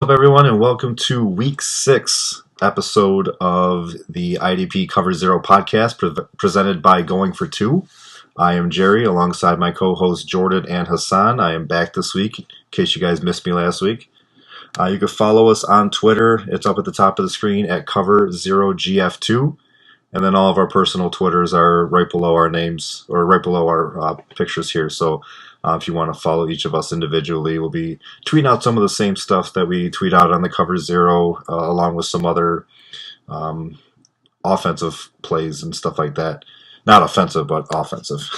Up, everyone, and welcome to Week 6 episode of the IDP Cover Zero podcast presented by Going for Two. I am Jerry, alongside my co-hosts Jordan and Hasan. I am back this week, in case you guys missed me last week. You can follow us on Twitter. It's up at the top of the screen at Cover Zero GF2. And then all of our personal Twitters are right below our names, or right below our pictures here. So if you want to follow each of us individually, we'll be tweeting out some of the same stuff that we tweet out on the Cover Zero, along with some other offensive plays and stuff like that. Not offensive, but offensive.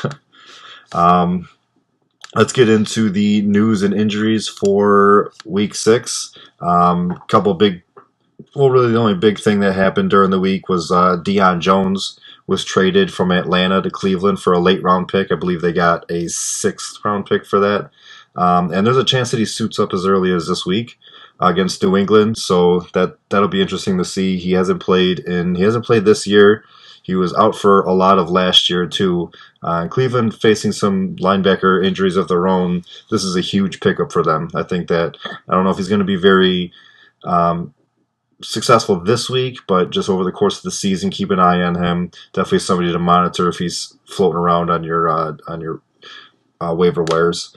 Let's get into the news and injuries for Week 6. Couple big really the only big thing that happened during the week was Deion Jones was traded from Atlanta to Cleveland for a late round pick. I believe they got a 6th round pick for that. And there's a chance that he suits up as early as this week against New England. So that'll be interesting to see. He hasn't played this year. He was out for a lot of last year too. Cleveland facing some linebacker injuries of their own. This is a huge pickup for them. I think that I don't know if he's going to be very successful this week, but just over the course of the season, keep an eye on him. Definitely somebody to monitor if he's floating around on your waiver wires.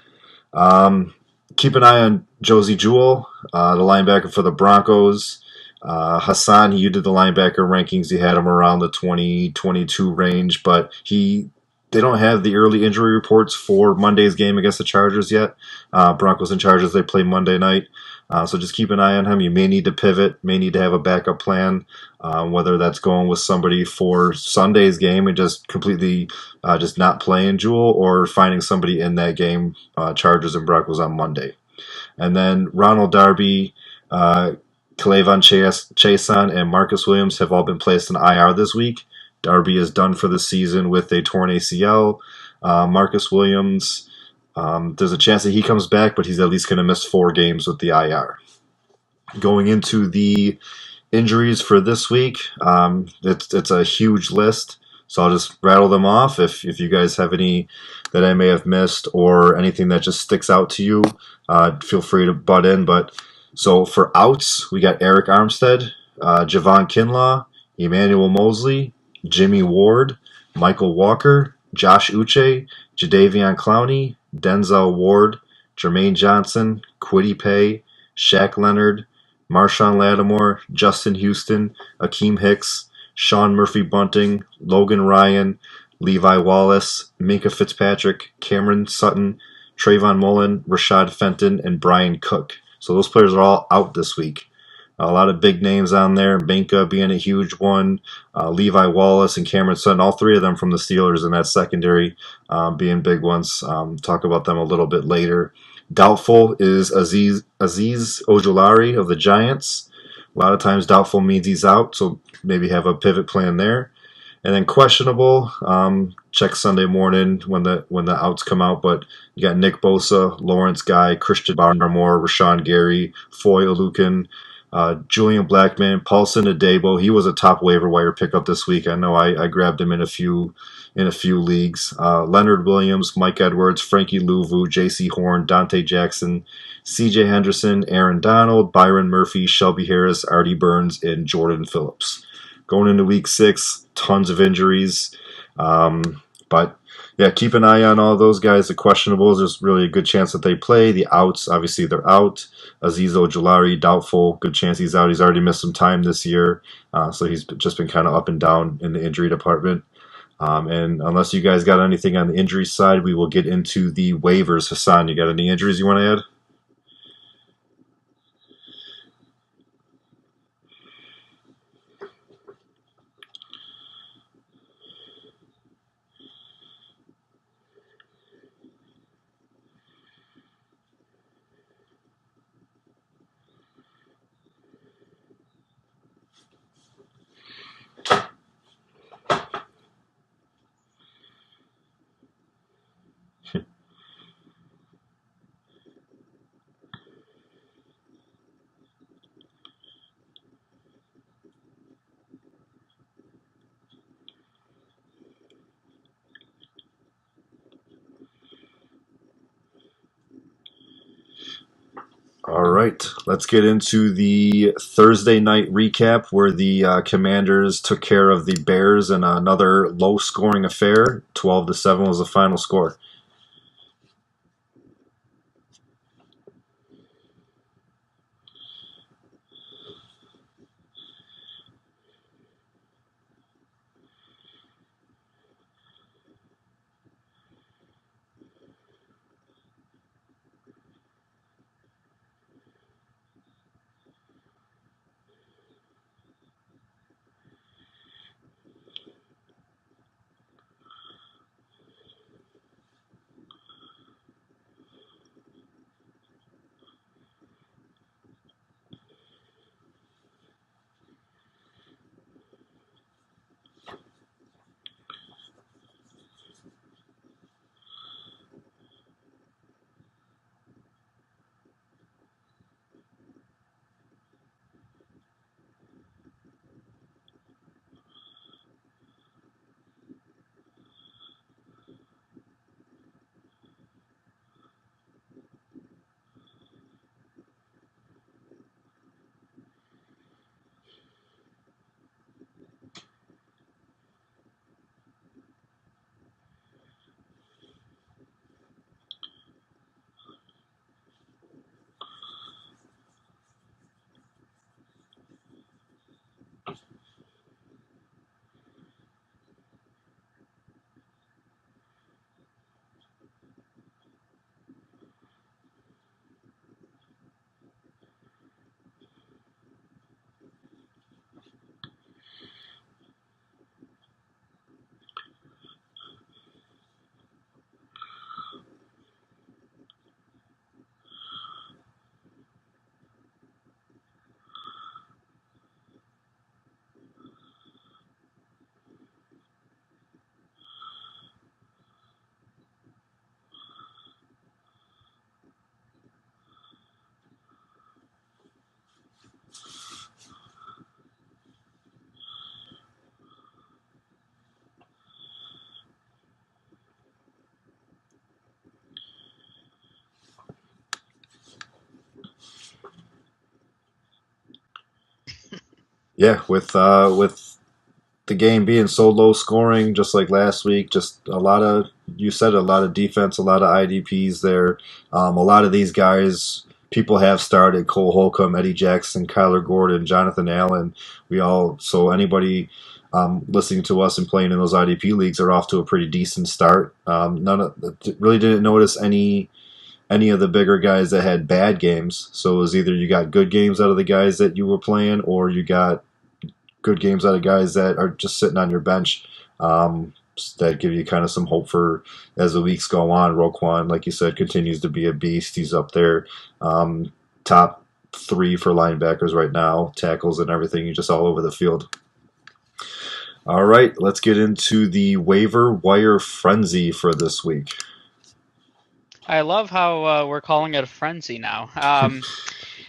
Keep an eye on Josie Jewell, the linebacker for the Broncos. Hasan, you did the linebacker rankings. He had him around the 2022 range, but they don't have the early injury reports for Monday's game against the Chargers yet. Broncos and Chargers, they play Monday night. So just keep an eye on him. You may need to pivot, may need to have a backup plan, whether that's going with somebody for Sunday's game and just completely just not playing Jewel, or finding somebody in that game, Chargers and Broncos on Monday. And then Ronald Darby, K'Lavon Chason, and Marcus Williams have all been placed in IR this week. Darby is done for the season with a torn ACL. Marcus Williams, there's a chance that he comes back, but he's at least going to miss 4 games with the IR. Going into the injuries for this week, it's a huge list, so I'll just rattle them off. If you guys have any that I may have missed or anything that just sticks out to you, feel free to butt in. But so for outs, we got Eric Armstead, Javon Kinlaw, Emmanuel Mosley, Jimmy Ward, Michael Walker, Josh Uche, Jadeveon Clowney, Denzel Ward, Jermaine Johnson, Kwity Paye, Shaq Leonard, Marshawn Lattimore, Justin Houston, Akeem Hicks, Sean Murphy-Bunting, Logan Ryan, Levi Wallace, Minka Fitzpatrick, Cameron Sutton, Trayvon Mullen, Rashad Fenton, and Brian Cook. So those players are all out this week. A lot of big names on there, Minka being a huge one, Levi Wallace and Cameron Sutton, all 3 of them from the Steelers in that secondary, being big ones. Talk about them a little bit later. Doubtful is Azeez Ojulari of the Giants. A lot of times doubtful means he's out, so maybe have a pivot plan there. And then questionable, check Sunday morning when the outs come out. But you got Nick Bosa, Lawrence Guy, Christian Barmore, Rashawn Gary, Foy Olukin, Julian Blackman, Paulson Adebo. He was a top waiver wire pickup this week. I know I grabbed him in a few leagues. Leonard Williams, Mike Edwards, Frankie Louvu, J.C. Horn, Dante Jackson, C.J. Henderson, Aaron Donald, Byron Murphy, Shelby Harris, Artie Burns, and Jordan Phillips. Going into Week 6, tons of injuries. But yeah, keep an eye on all those guys. The questionables, there's really a good chance that they play. The outs, obviously they're out. Azeez Ojulari, doubtful. Good chance he's out. He's already missed some time this year. So he's just been kind of up and down in the injury department. And unless you guys got anything on the injury side, we will get into the waivers. Hasan, you got any injuries you want to add? All right, let's get into the Thursday night recap where the Commanders took care of the Bears in another low-scoring affair. 12-7 was the final score. Yeah, with the game being so low scoring, just like last week, just a lot of you said a lot of defense, a lot of IDPs there. A lot of these guys people have started: Cole Holcomb, Eddie Jackson, Kyler Gordon, Jonathan Allen. We all so anybody listening to us and playing in those IDP leagues are off to a pretty decent start. None of really didn't notice any of the bigger guys that had bad games. So it was either you got good games out of the guys that you were playing, or you got good games out of guys that are just sitting on your bench. That give you kind of some hope for as the weeks go on. Roquan, like you said, continues to be a beast. He's up there, top three for linebackers right now, tackles and everything. He's just all over the field. All right, let's get into the waiver wire frenzy for this week. I love how we're calling it a frenzy now.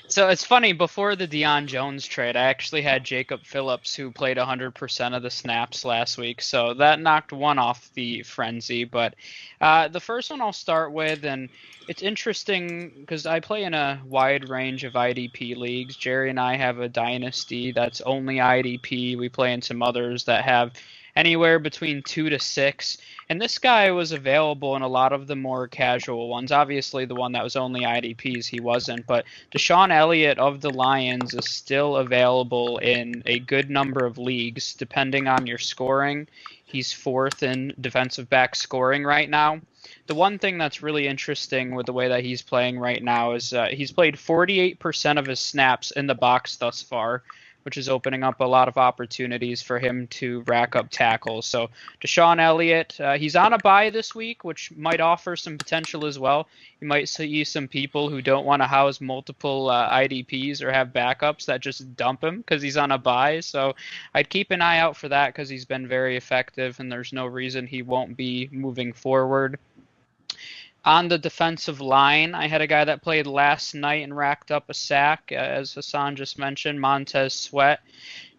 So it's funny, before the Deion Jones trade, I actually had Jacob Phillips, who played 100% of the snaps last week. So that knocked one off the frenzy. But the first one I'll start with, and it's interesting because I play in a wide range of IDP leagues. Jerry and I have a dynasty that's only IDP. We play in some others that have anywhere between 2 to 6. And this guy was available in a lot of the more casual ones. Obviously, the one that was only IDPs, he wasn't. But Deshaun Elliott of the Lions is still available in a good number of leagues, depending on your scoring. He's fourth in defensive back scoring right now. The one thing that's really interesting with the way that he's playing right now is he's played 48% of his snaps in the box thus far, which is opening up a lot of opportunities for him to rack up tackles. So Deshaun Elliott, he's on a bye this week, which might offer some potential as well. You might see some people who don't want to house multiple IDPs or have backups that just dump him because he's on a bye. So I'd keep an eye out for that because he's been very effective, and there's no reason he won't be moving forward. On the defensive line, I had a guy that played last night and racked up a sack, as Hasan just mentioned, Montez Sweat.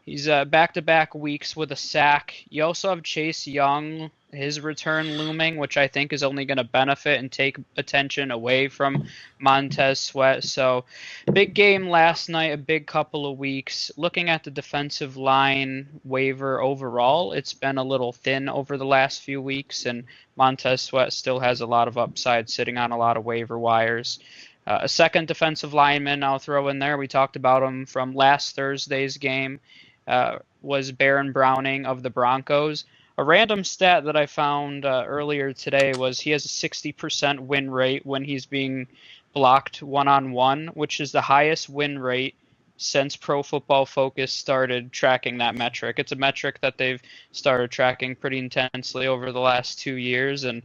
He's back-to-back weeks with a sack. You also have Chase Young, his return looming, which I think is only going to benefit and take attention away from Montez Sweat. So, big game last night, a big couple of weeks. Looking at the defensive line waiver overall, it's been a little thin over the last few weeks, and Montez Sweat still has a lot of upside sitting on a lot of waiver wires. A second defensive lineman I'll throw in there. We talked about him from last Thursday's game. Was Baron Browning of the Broncos. A random stat that I found earlier today was he has a 60% win rate when he's being blocked one-on-one, which is the highest win rate since Pro Football Focus started tracking that metric. It's a metric that they've started tracking pretty intensely over the last 2 years, and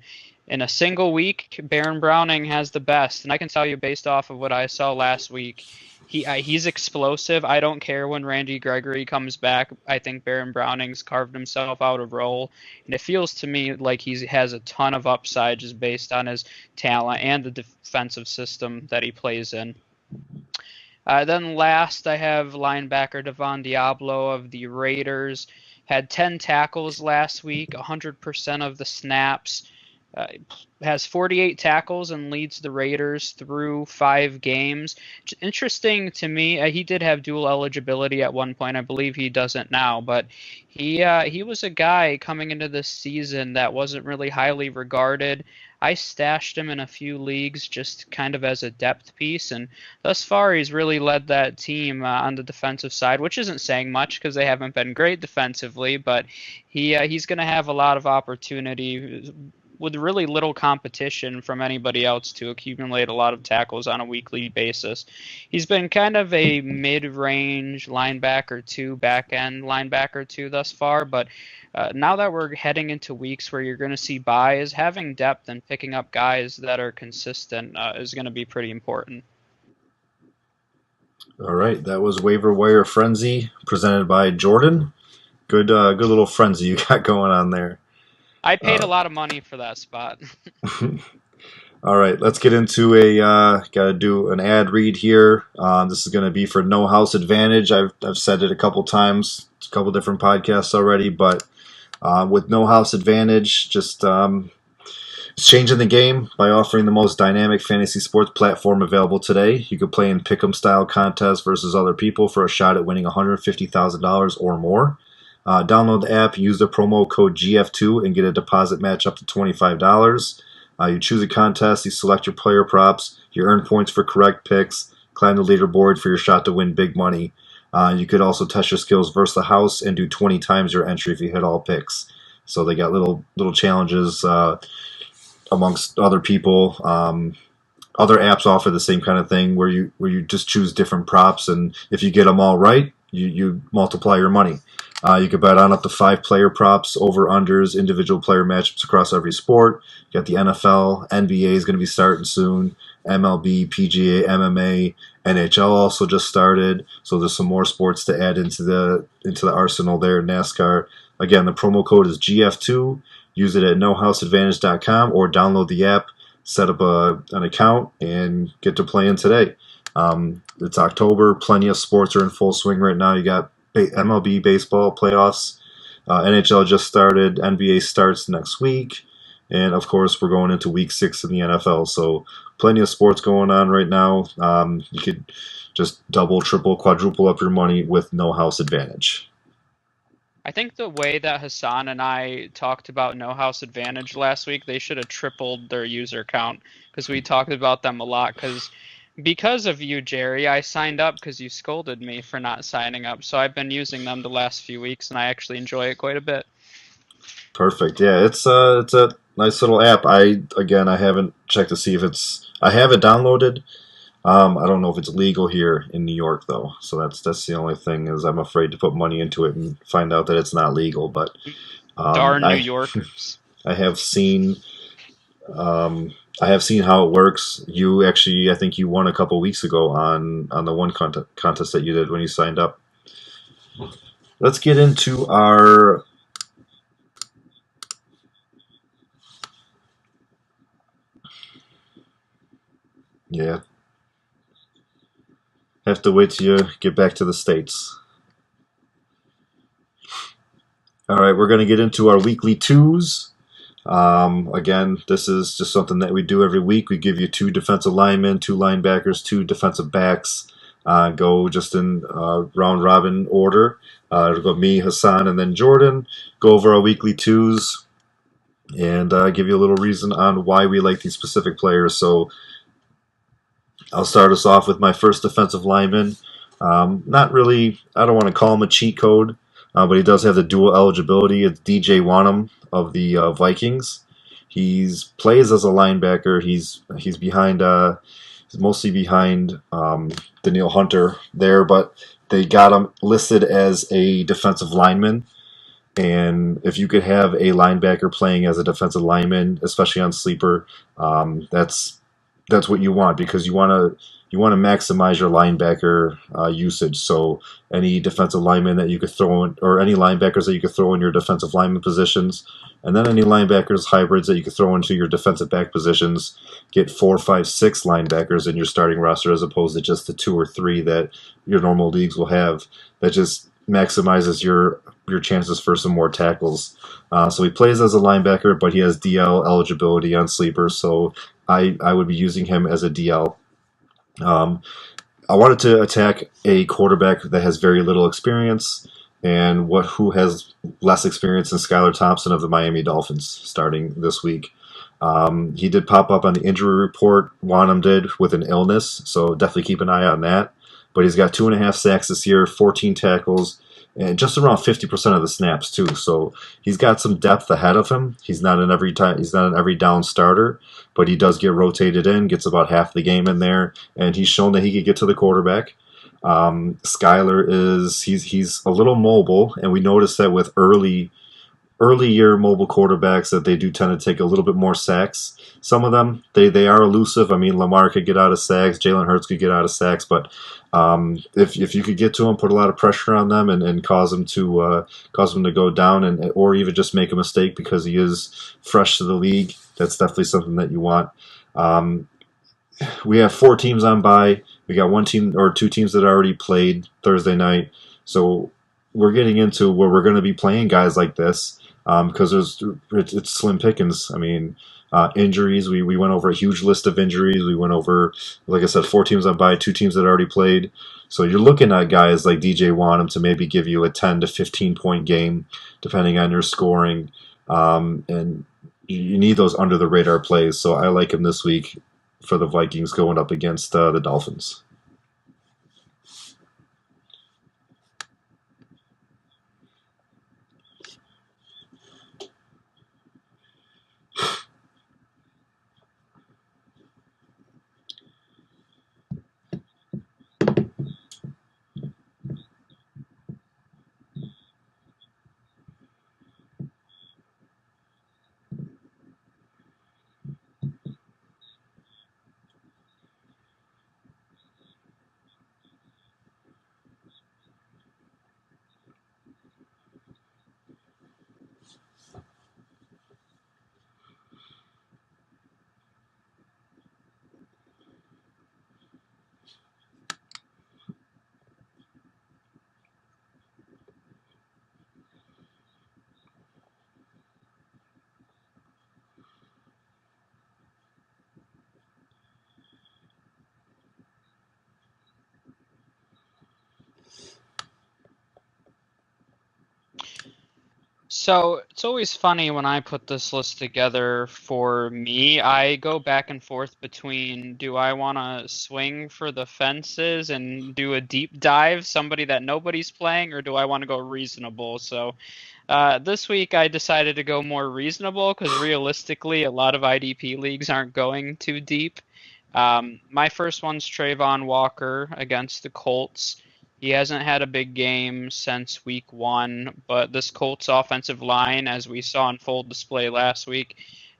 in a single week, Baron Browning has the best. And I can tell you based off of what I saw last week, he's explosive. I don't care when Randy Gregory comes back. I think Baron Browning's carved himself out a role, and it feels to me like he has a ton of upside just based on his talent and the defensive system that he plays in. Then last, I have linebacker Devon Diablo of the Raiders. Had 10 tackles last week, 100% of the snaps. Has 48 tackles and leads the Raiders through 5 games. Interesting to me, he did have dual eligibility at one point. I believe he doesn't now, but he was a guy coming into this season that wasn't really highly regarded. I stashed him in a few leagues just kind of as a depth piece, and thus far he's really led that team on the defensive side, which isn't saying much because they haven't been great defensively, but he's going to have a lot of opportunity with really little competition from anybody else to accumulate a lot of tackles on a weekly basis. He's been kind of a mid-range linebacker 2, back-end linebacker 2 thus far, but now that we're heading into weeks where you're going to see buys, having depth and picking up guys that are consistent is going to be pretty important. All right, that was Waiver Wire Frenzy presented by Jordan. Good little frenzy you got going on there. I paid a lot of money for that spot. All right, let's get into got to do an ad read here. This is going to be for No House Advantage. I've said it a couple times, a couple different podcasts already, but with No House Advantage, just changing the game by offering the most dynamic fantasy sports platform available today. You can play in pick'em style contests versus other people for a shot at winning $150,000 or more. Download the app, use the promo code GF2, and get a deposit match up to $25. You choose a contest, you select your player props, you earn points for correct picks, climb the leaderboard for your shot to win big money. You could also test your skills versus the house and do 20 times your entry if you hit all picks. So they got little challenges amongst other people. Other apps offer the same kind of thing where you just choose different props, and if you get them all right, you multiply your money. You can bet on up to 5 player props, over-unders, individual player matchups across every sport. You got the NFL, NBA is going to be starting soon, MLB, PGA, MMA, NHL also just started. So there's some more sports to add into the arsenal there. NASCAR. Again, the promo code is GF2. Use it at nohouseadvantage.com or download the app, set up an account, and get to playing today. It's October. Plenty of sports are in full swing right now. You got MLB baseball playoffs. NHL just started. NBA starts next week. And, of course, we're going into Week 6 in the NFL. So plenty of sports going on right now. You could just double, triple, quadruple up your money with No House Advantage. I think the way that Hasan and I talked about No House Advantage last week, they should have tripled their user count because we talked about them a lot. Because of you, Jerry, I signed up because you scolded me for not signing up. So I've been using them the last few weeks, and I actually enjoy it quite a bit. Perfect. Yeah, it's a nice little app. I haven't checked to see if I have it downloaded. I don't know if it's legal here in New York though, so that's the only thing is I'm afraid to put money into it and find out that it's not legal. But Darn New Yorkers! I have seen how it works. You actually, I think you won a couple weeks ago on the one contest that you did when you signed up. Let's get into our yeah. Have to wait till you get back to the States. All right, we're going to get into our weekly twos. Again, this is just something that we do every week. We give you two defensive linemen, two linebackers, two defensive backs. Go just in round robin order. It'll go me, Hasan, and then Jordan. Go over our weekly twos and give you a little reason on why we like these specific players. So I'll start us off with my first defensive lineman. Not really, I don't want to call him a cheat code, but he does have the dual eligibility. It's DJ Wanum of the Vikings. He's plays as a linebacker. He's behind. He's mostly behind Daniil Hunter there, but they got him listed as a defensive lineman. And if you could have a linebacker playing as a defensive lineman, especially on sleeper, that's what you want because you want to maximize your linebacker usage. So any defensive lineman that you could throw in, or any linebackers that you could throw in your defensive lineman positions, and then any linebackers hybrids that you could throw into your defensive back positions, get 4, 5, 6 linebackers in your starting roster as opposed to just the 2 or 3 that your normal leagues will have. That just maximizes your chances for some more tackles. So he plays as a linebacker, but he has DL eligibility on sleeper, so I would be using him as a DL. Um, I wanted to attack a quarterback that has very little experience, and who has less experience than Skylar Thompson of the Miami Dolphins starting this week. He did pop up on the injury report. Wanum did with an illness, so definitely keep an eye on that. But he's got 2.5 sacks this year, 14 tackles, and just around 50% of the snaps too. So he's got some depth ahead of him. He's not an every time. He's not an every down starter, but he does get rotated in, gets about half the game in there, and he's shown that he could get to the quarterback. Skylar he's a little mobile, and we noticed that with early year mobile quarterbacks that they do tend to take a little bit more sacks. Some of them they are elusive. I mean, Lamar could get out of sacks, Jalen Hurts could get out of sacks, but if you could get to them, put a lot of pressure on them, and cause them to go down, and or even just make a mistake because he is fresh to the league, that's definitely something that you want. Um, we have 4 teams on bye. We got one team or 2 teams that already played Thursday night, so we're getting into where we're going to be playing guys like this because it's slim pickings. I mean, injuries. We went over a huge list of injuries. We went over, like I said, 4 teams on bye, 2 teams that already played. So you're looking at guys like DJ Wanum to maybe give you a 10 to 15 point game, depending on your scoring, and you need those under the radar plays. So I like him this week for the Vikings going up against the Dolphins. So it's always funny when I put this list together for me. I go back and forth between do I want to swing for the fences and do a deep dive, somebody that nobody's playing, or do I want to go reasonable? So this week I decided to go more reasonable because realistically, a lot of IDP leagues aren't going too deep. My first one's Trayvon Walker against the Colts. He hasn't had a big game since week 1, but this Colts offensive line, as we saw in full display last week,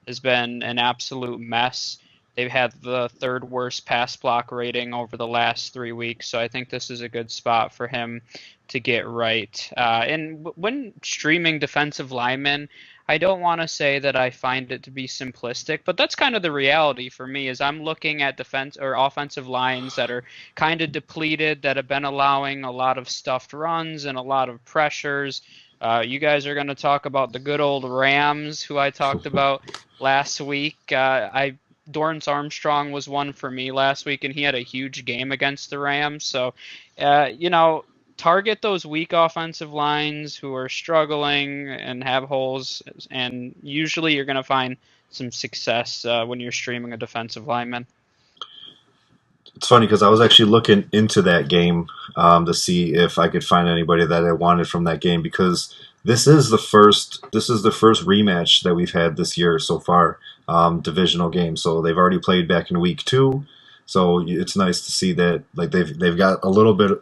has been an absolute mess. They've had the 3rd worst pass block rating over the last 3 weeks, so I think this is a good spot for him to get right. And when streaming defensive linemen, I don't want to say that I find it to be simplistic, but that's kind of the reality for me is I'm looking at defense or offensive lines that are kind of depleted, that have been allowing a lot of stuffed runs and a lot of pressures. You guys are going to talk about the good old Rams, who I talked about last week. Dorrance Armstrong was one for me last week, and he had a huge game against the Rams. So, target those weak offensive lines who are struggling and have holes, and usually you're going to find some success when you're streaming a defensive lineman. It's funny because I was actually looking into that game to see if I could find anybody that I wanted from that game, because this is the first rematch that we've had this year so far, divisional game. So they've already played back in week 2. So it's nice to see that like they've got a little bit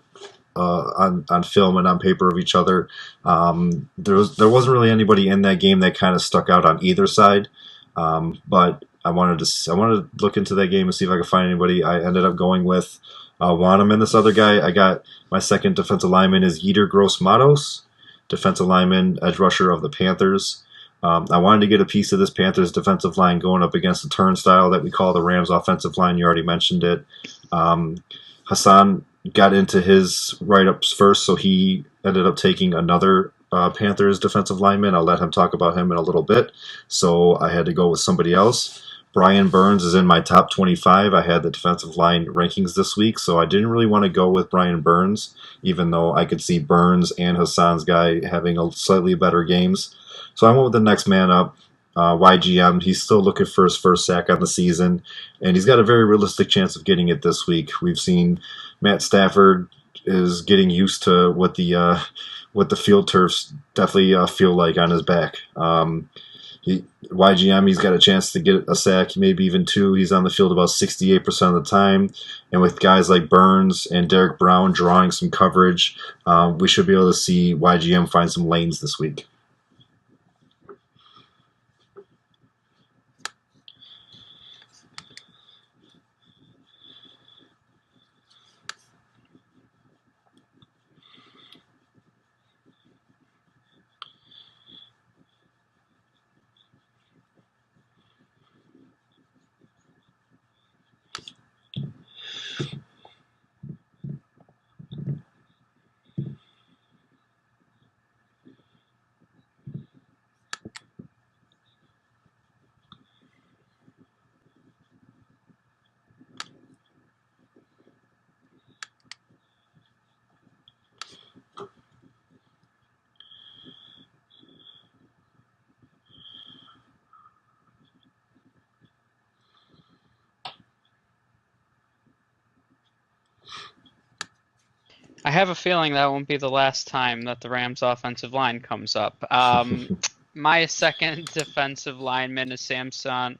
on film and on paper of each other. There wasn't really anybody in that game that kind of stuck out on either side, but I wanted to look into that game and see if I could find anybody. I ended up going with Wanum and this other guy. I got my second defensive lineman is Yetur Gross-Matos, defensive lineman, edge rusher of the Panthers. I wanted to get a piece of this Panthers defensive line going up against the turnstile that we call the Rams offensive line. You already mentioned it. Hasan got into his write-ups first, so he ended up taking another Panthers defensive lineman. I'll let him talk about him in a little bit. So I had to go with somebody else. Brian Burns is in my top 25. I had the defensive line rankings this week, so I didn't really want to go with Brian Burns, even though I could see Burns and Hassan's guy having a slightly better games. So I went with the next man up, YGM. He's still looking for his first sack on the season, and he's got a very realistic chance of getting it this week. We've seen Matt Stafford is getting used to what the field turfs definitely feel like on his back. YGM, he's got a chance to get a sack, maybe even 2. He's on the field about 68% of the time. And with guys like Burns and Derek Brown drawing some coverage, we should be able to see YGM find some lanes this week. I have a feeling that won't be the last time that the Rams offensive line comes up. My second defensive lineman is Samson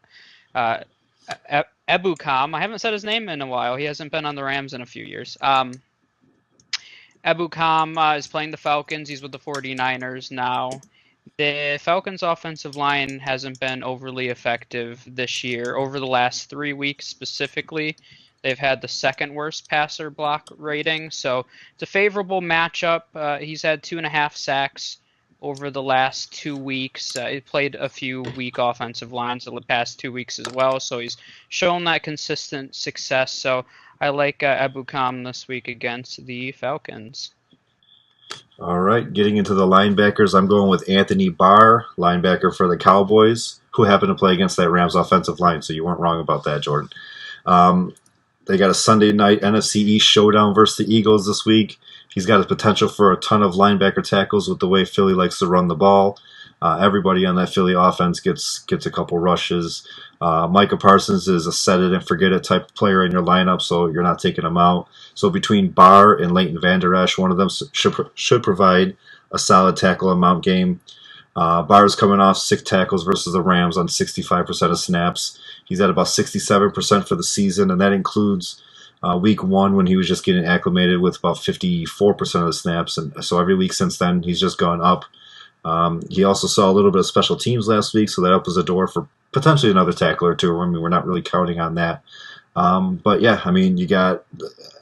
Ebukam. I haven't said his name in a while. He hasn't been on the Rams in a few years. Ebukam is playing the Falcons. He's with the 49ers now. The Falcons' offensive line hasn't been overly effective this year. Over the last 3 weeks specifically, they've had the second worst passer block rating. So it's a favorable matchup. He's had 2.5 sacks over the last 2 weeks. He played a few weak offensive lines the past 2 weeks as well. So he's shown that consistent success. So I like Ebukam this week against the Falcons. All right, getting into the linebackers, I'm going with Anthony Barr, linebacker for the Cowboys, who happened to play against that Rams offensive line, so you weren't wrong about that, Jordan. They got a Sunday night NFC East showdown versus the Eagles this week. He's got a potential for a ton of linebacker tackles with the way Philly likes to run the ball. Everybody on that Philly offense gets a couple rushes. Micah Parsons is a set-it-and-forget-it type of player in your lineup, so you're not taking him out. So between Barr and Leighton Vander Esch, one of them should provide a solid tackle amount game. Barr's coming off 6 tackles versus the Rams on 65% of snaps. He's at about 67% for the season, and that includes week 1 when he was just getting acclimated with about 54% of the snaps. And so every week since then, he's just gone up. He also saw a little bit of special teams last week, so that opens the door for potentially another tackle or 2. I mean, we're not really counting on that. But yeah, I mean, you got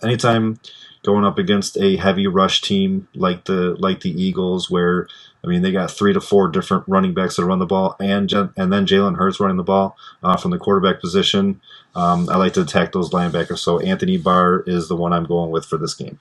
anytime going up against a heavy rush team like the Eagles, where I mean they got 3 to 4 different running backs that run the ball, and then Jalen Hurts running the ball from the quarterback position. I like to attack those linebackers. So Anthony Barr is the one I'm going with for this game.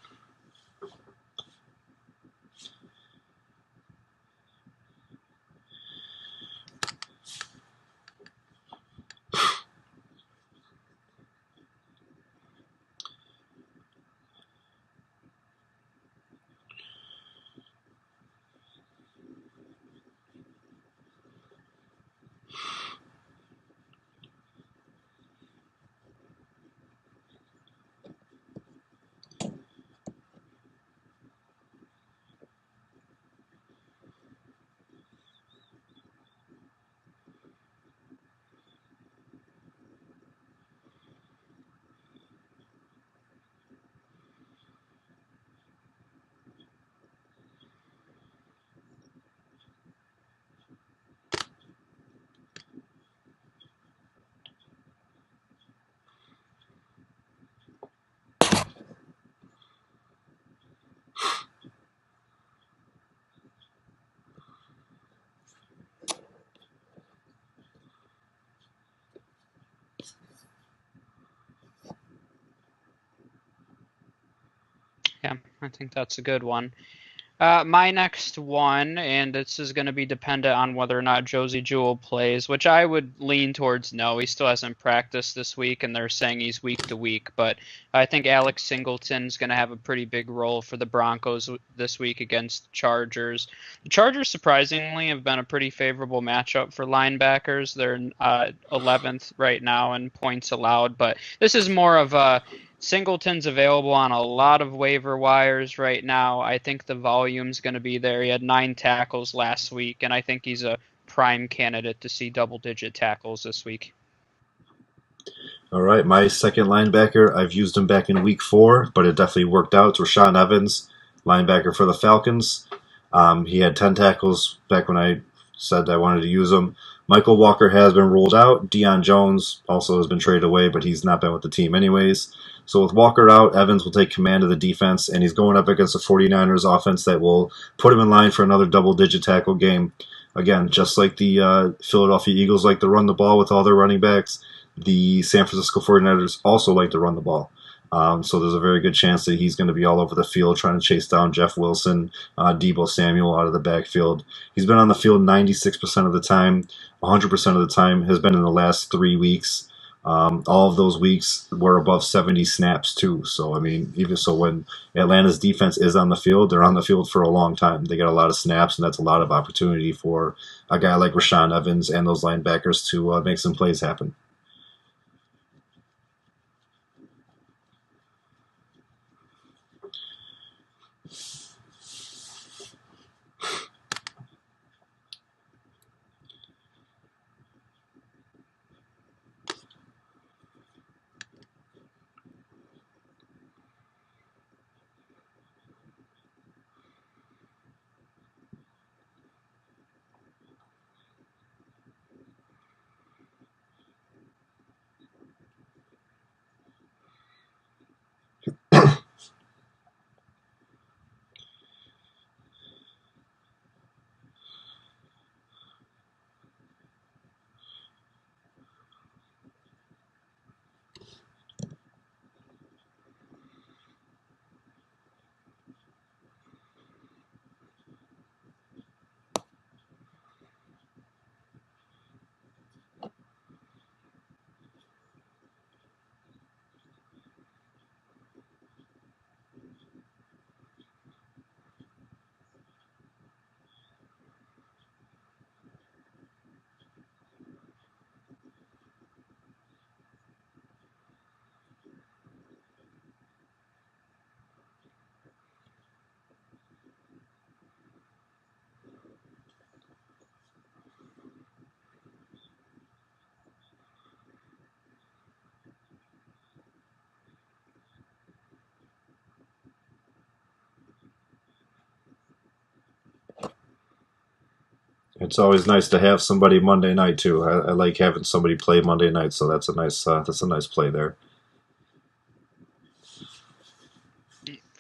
I think that's a good one. My next one, and this is going to be dependent on whether or not Josie Jewell plays, which I would lean towards no. He still hasn't practiced this week, and they're saying he's week to week. But I think Alex Singleton's going to have a pretty big role for the Broncos this week against the Chargers. The Chargers, surprisingly, have been a pretty favorable matchup for linebackers. They're 11th right now in points allowed, but this is more of a Singleton's available on a lot of waiver wires right now. I think the volume's going to be there. He had 9 tackles last week, and I think he's a prime candidate to see double-digit tackles this week. All right, my second linebacker, I've used him back in week 4, but it definitely worked out. It's Rashon Evans, linebacker for the Falcons. He had 10 tackles back when I said I wanted to use him. Michael Walker has been ruled out. Deion Jones also has been traded away, but he's not been with the team anyways. So with Walker out, Evans will take command of the defense, and he's going up against the 49ers offense that will put him in line for another double-digit tackle game. Again, just like the Philadelphia Eagles like to run the ball with all their running backs, the San Francisco 49ers also like to run the ball. So there's a very good chance that he's going to be all over the field trying to chase down Jeff Wilson, Deebo Samuel out of the backfield. He's been on the field 96% of the time. 100% of the time has been in the last 3 weeks. All of those weeks were above 70 snaps too. So I mean, even so, when Atlanta's defense is on the field, they're on the field for a long time. They get a lot of snaps, and that's a lot of opportunity for a guy like Rashon Evans and those linebackers to make some plays happen. It's always nice to have somebody Monday night too. I like having somebody play Monday night, so that's a nice play there.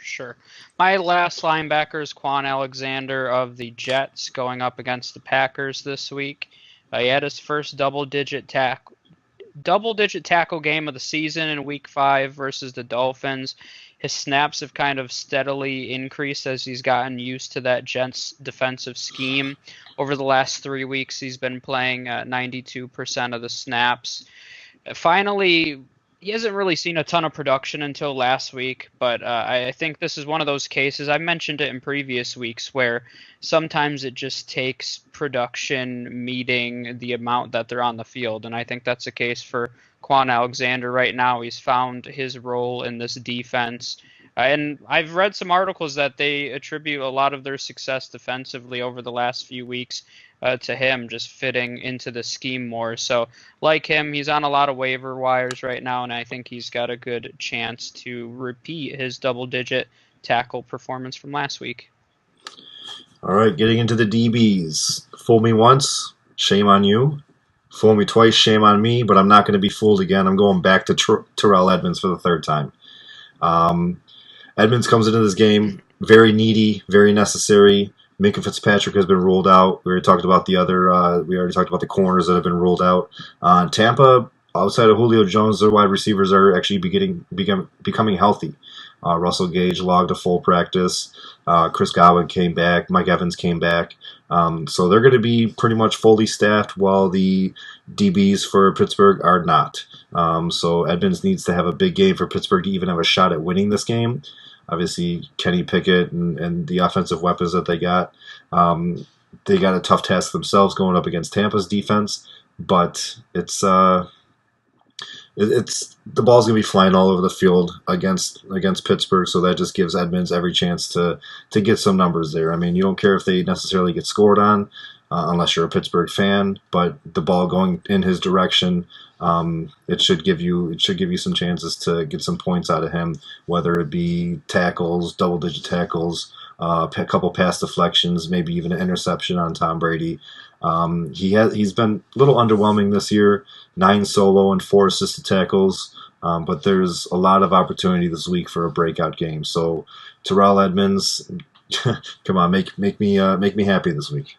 Sure. My last linebacker is Quan Alexander of the Jets going up against the Packers this week. He had his first double-digit tackle game of the season in Week 5 versus the Dolphins. His snaps have kind of steadily increased as he's gotten used to that Jets defensive scheme. Over the last 3 weeks, he's been playing 92% of the snaps. Finally, he hasn't really seen a ton of production until last week, but I think this is one of those cases. I mentioned it in previous weeks where sometimes it just takes production meeting the amount that they're on the field, and I think that's the case for Quan Alexander right now. He's found his role in this defense. And I've read some articles that they attribute a lot of their success defensively over the last few weeks to him just fitting into the scheme more. So, like him, he's on a lot of waiver wires right now, and I think he's got a good chance to repeat his double-digit tackle performance from last week. All right, getting into the DBs. Fool me once, shame on you. Fool me twice, shame on me, but I'm not going to be fooled again. I'm going back to Terrell Edmunds for the third time. Edmunds comes into this game very needy, very necessary. Minka Fitzpatrick has been ruled out. We already talked about the corners that have been ruled out. Tampa, outside of Julio Jones, their wide receivers are actually becoming healthy. Russell Gage logged a full practice. Chris Godwin came back. Mike Evans came back. So they're going to be pretty much fully staffed while the DBs for Pittsburgh are not. So Edmonds needs to have a big game for Pittsburgh to even have a shot at winning this game. Obviously, Kenny Pickett and the offensive weapons that they got a tough task themselves going up against Tampa's defense, but it's the ball's gonna be flying all over the field against Pittsburgh, so that just gives Edmonds every chance to get some numbers there. I mean, you don't care if they necessarily get scored on, unless you're a Pittsburgh fan, but the ball going in his direction, it should give you some chances to get some points out of him, whether it be tackles, double-digit tackles, a couple pass deflections, maybe even an interception on Tom Brady. He's been a little underwhelming this year, 9 solo and 4 assisted tackles, but there's a lot of opportunity this week for a breakout game. So Terrell Edmonds, come on, make me happy this week.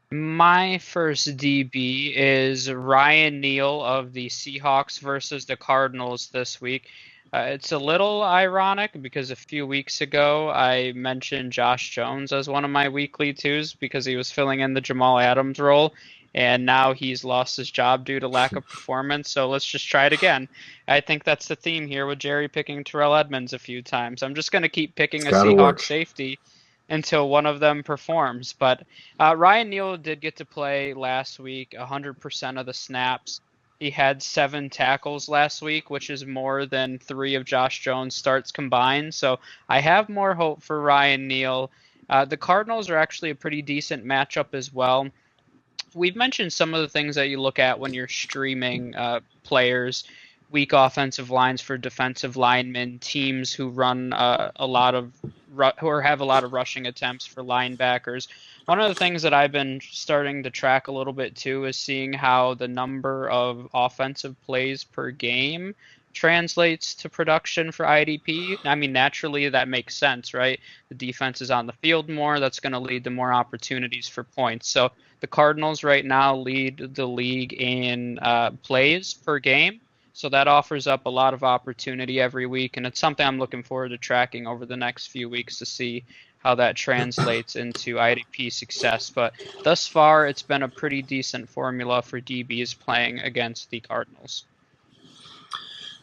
My first DB is Ryan Neal of the Seahawks versus the Cardinals this week. It's a little ironic because a few weeks ago I mentioned Josh Jones as one of my weekly twos because he was filling in the Jamal Adams role, and now he's lost his job due to lack of performance. So let's just try it again. I think that's the theme here with Jerry picking Terrell Edmonds a few times. I'm just going to keep picking a Seahawks safety until one of them performs. But Ryan Neal did get to play last week, 100% of the snaps. He had 7 tackles last week, which is more than 3 of Josh Jones' starts combined. So I have more hope for Ryan Neal. The Cardinals are actually a pretty decent matchup as well. We've mentioned some of the things that you look at when you're streaming players. Weak offensive lines for defensive linemen, teams who run have a lot of rushing attempts for linebackers. One of the things that I've been starting to track a little bit too is seeing how the number of offensive plays per game translates to production for IDP. I mean, naturally that makes sense, right? The defense is on the field more. That's going to lead to more opportunities for points. So the Cardinals right now lead the league in plays per game. So that offers up a lot of opportunity every week, and it's something I'm looking forward to tracking over the next few weeks to see how that translates into IDP success. But thus far, it's been a pretty decent formula for DBs playing against the Cardinals.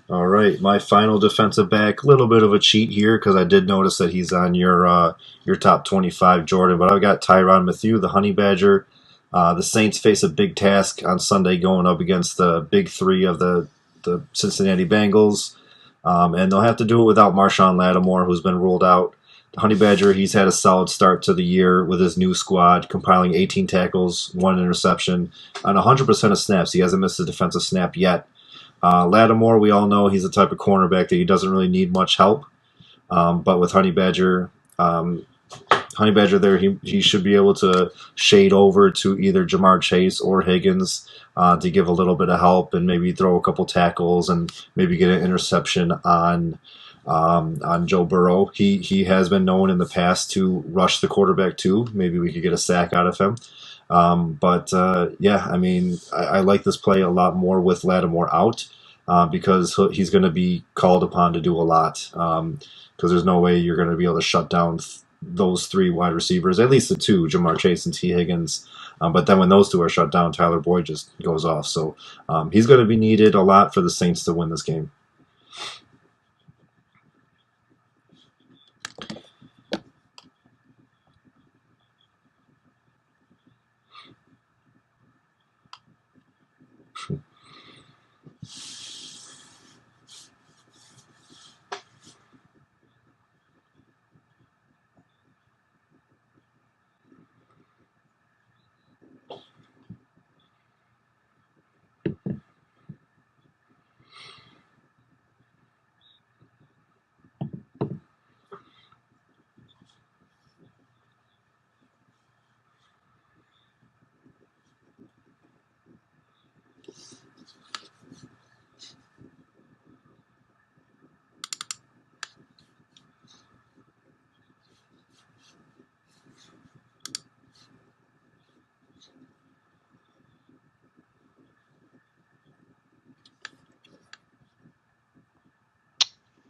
All right, my final defensive back, a little bit of a cheat here because I did notice that he's on your top 25, Jordan, but I've got Tyrann Mathieu, the Honey Badger. The Saints face a big task on Sunday going up against the big 3 of the Cincinnati Bengals, and they'll have to do it without Marshawn Lattimore, who's been ruled out. The Honey Badger, he's had a solid start to the year with his new squad, compiling 18 tackles, 1 interception, on 100% of snaps. He hasn't missed a defensive snap yet. Lattimore, we all know he's the type of cornerback that he doesn't really need much help, but with Honey Badger, Honey Badger there, he should be able to shade over to either Jamar Chase or Higgins to give a little bit of help and maybe throw a couple tackles and maybe get an interception on Joe Burrow. He has been known in the past to rush the quarterback too. Maybe we could get a sack out of him. Yeah, I mean, I like this play a lot more with Lattimore out because he's going to be called upon to do a lot. Because there's no way you're going to be able to shut down those three wide receivers, at least the two, Jamar Chase and T. Higgins. But then when those two are shut down, Tyler Boyd just goes off. So he's going to be needed a lot for the Saints to win this game.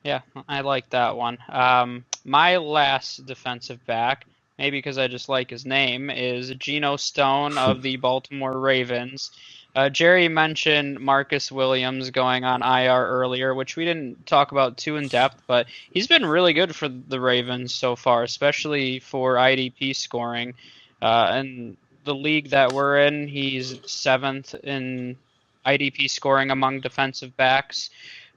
Yeah, I like that one. My last defensive back, maybe because I just like his name, is Geno Stone of the Baltimore Ravens. Jerry mentioned Marcus Williams going on IR earlier, which we didn't talk about too in depth, but he's been really good for the Ravens so far, especially for IDP scoring. And the league that we're in, he's 7th in IDP scoring among defensive backs.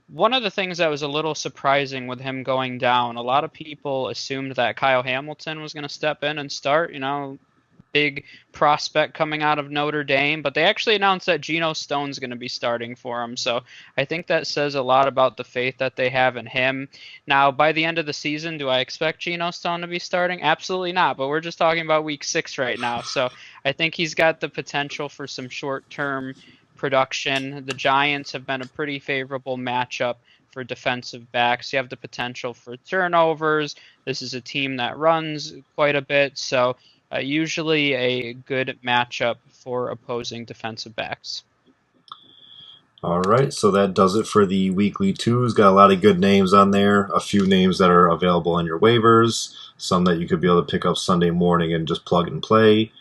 One of the things that was a little surprising with him going down, a lot of people assumed that Kyle Hamilton was going to step in and start, big prospect coming out of Notre Dame, but they actually announced that Geno Stone's going to be starting for him. So I think that says a lot about the faith that they have in him. Now, by the end of the season, do I expect Geno Stone to be starting? Absolutely not, but we're just talking about week 6 right now. So I think he's got the potential for some short-term production. The Giants have been a pretty favorable matchup for defensive backs. You have the potential for turnovers. This is a team that runs quite a bit, so usually a good matchup for opposing defensive backs. All right, so that does it for the weekly twos. Got a lot of good names on there. A few names that are available on your waivers. Some that you could be able to pick up Sunday morning and just plug and play.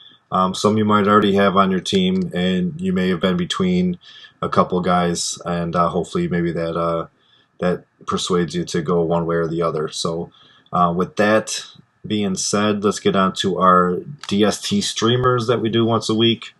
Some you might already have on your team, and you may have been between a couple guys, and hopefully maybe that persuades you to go one way or the other. So with that being said, let's get on to our DST streamers that we do once a week.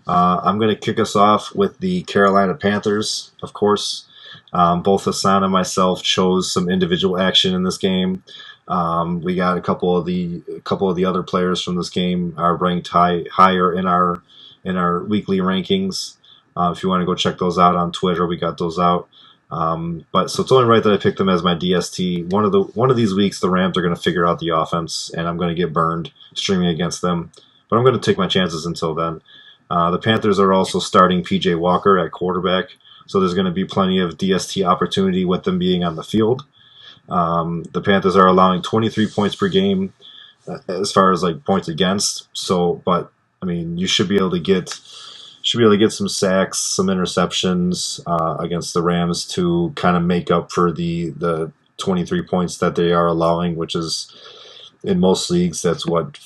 I'm going to kick us off with the Carolina Panthers, of course. Both Hasan and myself chose some individual action in this game. We got a couple of the other players from this game are ranked higher in our weekly rankings. If you want to go check those out on Twitter, we got those out. But so it's only right that I picked them as my DST. One of these weeks, the Rams are going to figure out the offense, and I'm going to get burned streaming against them. But I'm going to take my chances until then. The Panthers are also starting P.J. Walker at quarterback, so there's going to be plenty of DST opportunity with them being on the field. The Panthers are allowing 23 points per game as far as like points against. So, but I mean, you should be able to get some sacks, some interceptions against the Rams to kind of make up for the 23 points that they are allowing, which is in most leagues that's what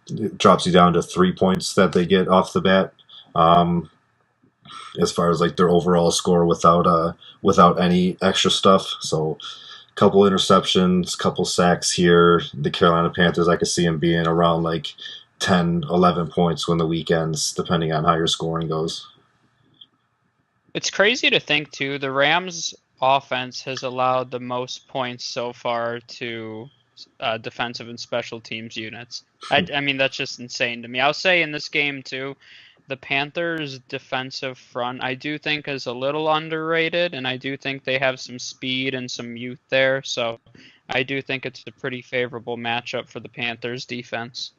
it drops you down to 3 points that they get off the bat. As far as like their overall score without any extra stuff. So couple interceptions, couple sacks here. The Carolina Panthers, I could see them being around like 10, 11 points when the week ends, depending on how your scoring goes. It's crazy to think, too, the Rams' offense has allowed the most points so far to defensive and special teams units. I mean, that's just insane to me. I'll say in this game, too, the Panthers' defensive front, I do think is a little underrated, and I do think they have some speed and some youth there. So I do think it's a pretty favorable matchup for the Panthers defense.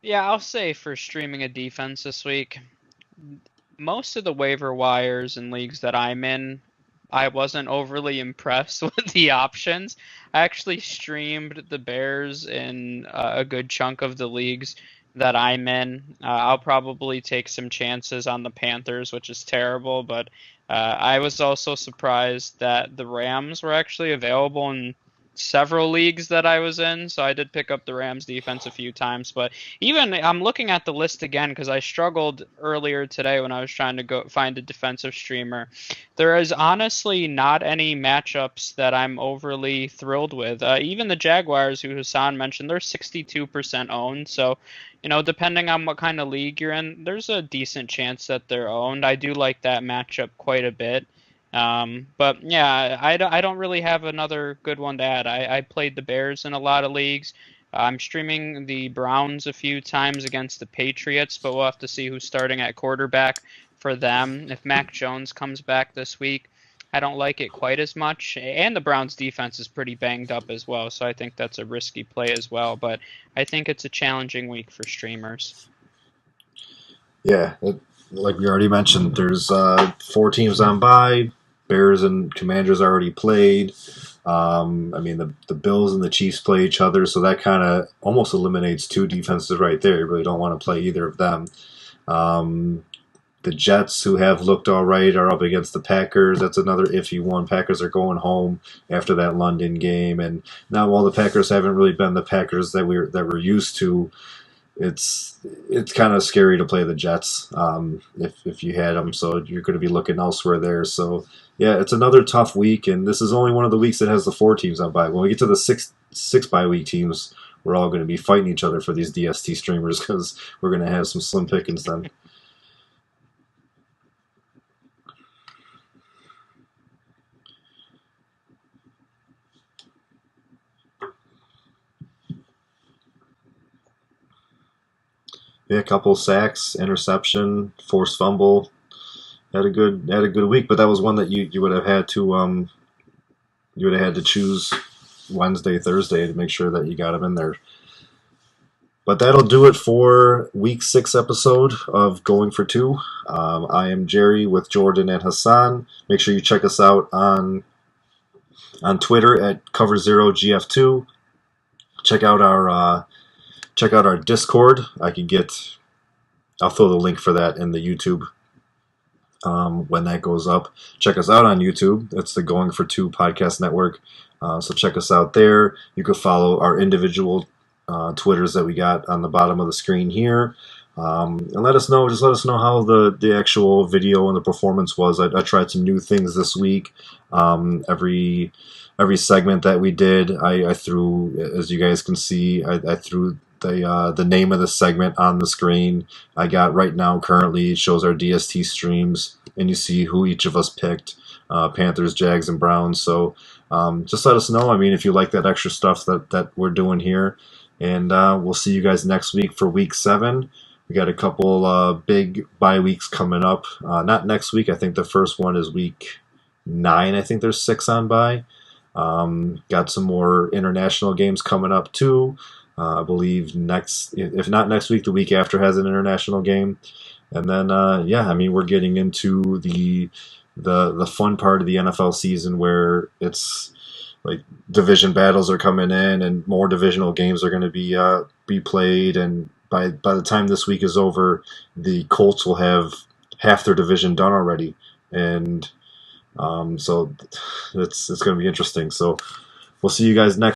Yeah, I'll say for streaming a defense this week, most of the waiver wires and leagues that I'm in, I wasn't overly impressed with the options. I actually streamed the Bears in a good chunk of the leagues that I'm in. I'll probably take some chances on the Panthers, which is terrible, but I was also surprised that the Rams were actually available in several leagues that I was in, so I did pick up the Rams defense a few times. But even I'm looking at the list again because I struggled earlier today when I was trying to go find a defensive streamer. There is honestly not any matchups that I'm overly thrilled with. Even the Jaguars, who Hasan mentioned, they're 62% owned, so depending on what kind of league you're in, there's a decent chance that they're owned. I do like that matchup quite a bit. But yeah, I don't really have another good one to add. I played the Bears in a lot of leagues. I'm streaming the Browns a few times against the Patriots, but we'll have to see who's starting at quarterback for them. If Mac Jones comes back this week, I don't like it quite as much. And the Browns defense is pretty banged up as well, so I think that's a risky play as well. But I think it's a challenging week for streamers. Yeah, like we already mentioned, there's 4 teams on bye. Bears and Commanders already played. I mean, the Bills and the Chiefs play each other, so that kind of almost eliminates 2 defenses right there. You really don't want to play either of them. The Jets, who have looked all right, are up against the Packers. That's another iffy one. Packers are going home after that London game, and now while the Packers haven't really been the Packers that we're used to, it's kind of scary to play the Jets if you had them. So you're going to be looking elsewhere there. So yeah, it's another tough week, and this is only one of the weeks that has the 4 teams on bye. When we get to the six bye week teams, we're all going to be fighting each other for these DST streamers because we're going to have some slim pickings then. Yeah, a couple sacks, interception, forced fumble. Had a good week, but that was one that you would have had to you would have had to choose Wednesday, Thursday to make sure that you got him in there. But that'll do it for week 6 episode of Going for Two. I am Jerry with Jordan and Hasan. Make sure you check us out on Twitter at Cover0GF2. Check out our Discord. I'll throw the link for that in the YouTube when that goes up. Check us out on YouTube. It's the Going for Two podcast network. So check us out there. You can follow our individual Twitters that we got on the bottom of the screen here. And let us know. Just let us know how the actual video and the performance was. I tried some new things this week. Every segment that we did, I threw, as you guys can see, I threw the name of the segment on the screen. I got right now currently it shows our DST streams, and you see who each of us picked: Panthers, Jags, and Browns. So just let us know. I mean, if you like that extra stuff that we're doing here, and we'll see you guys next week for Week 7. We got a couple big bye weeks coming up. Not next week. I think the first one is Week 9. I think there's 6 on bye. Got some more international games coming up too. I believe if not next week, the week after has an international game. And then, I mean, we're getting into the fun part of the NFL season where it's like division battles are coming in and more divisional games are going to be played. And by the time this week is over, the Colts will have half their division done already. And so it's going to be interesting. So we'll see you guys next.